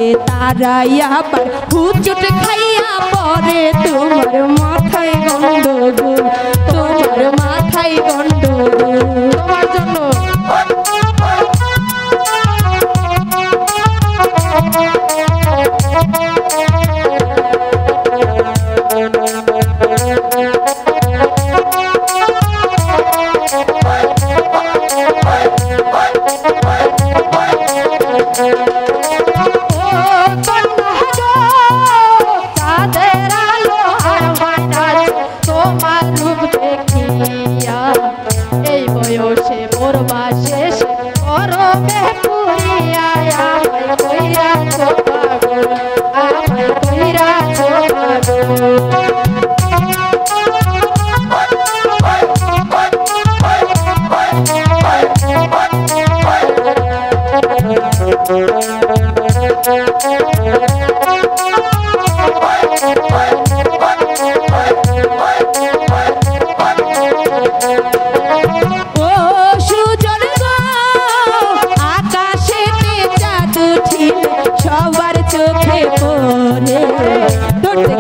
গেলে তারাই আবার হুচুট খাইয়া পরে তোমার মাথায় গন্ডগোল তোমার মাথায় গন্ডগোল তোমার জন্য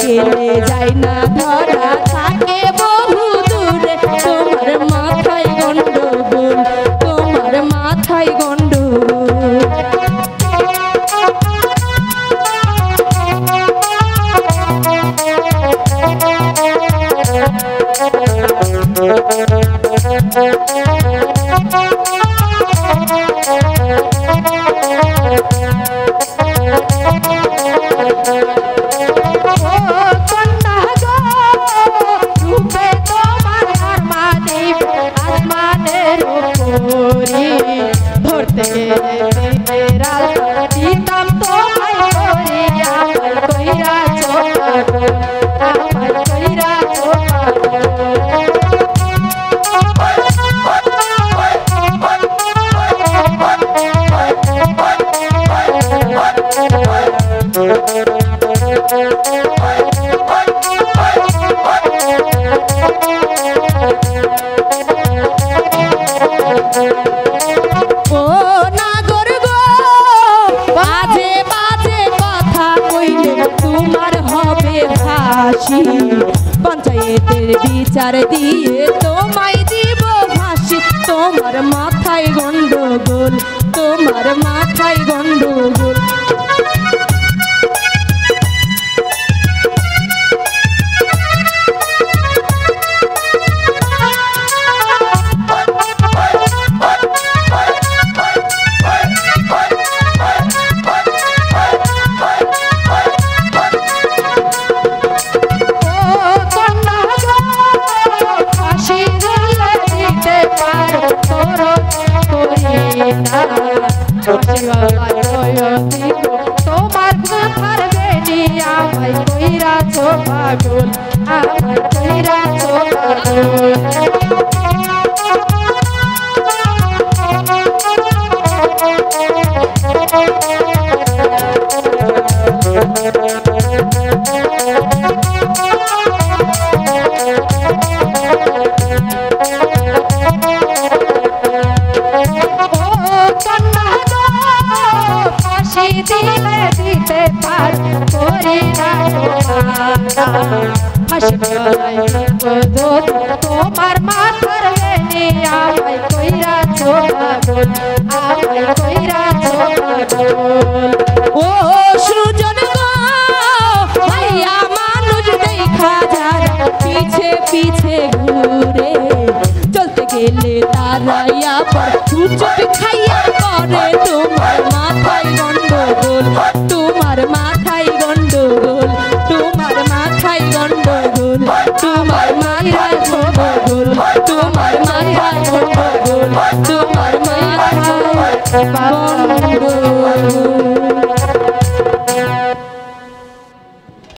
গেলে যাই না ধরা থাকে বহু দূরে তোমার মাথায় গন্ডগোল তোমার মাথায় গন্ডগোল পঞ্চায়েতের বিচার দিয়ে তোমায় দিব ফাঁসি তোমার মাথায় গন্ডগোল তোমার মাথায় গন্ডগোল তোমার মাথার বেনি আমায় কইরা ছোপাগোল আমায় কইরা ছোপাগোল দিতে পার করি না তোমার মাথার বেনি আমায় কইরা ছোপাগোল আমায় কইরা ছোপাগোল ও সুজন গো ভাইয়া মানুষ দেখা যারা পিছে পিছে ঘুরে চলতে গেলে তারাইয়া পর হুচুট খাইয়া পরে তোমার মাথায় গন্ডগোল তোমার মাথায় গন্ডগোল তোমার মাথায় গন্ডগোল তোমার মাথায় গন্ডগোল তোমার মাথায় গন্ডগোল তোমার মাথায় গন্ডগোল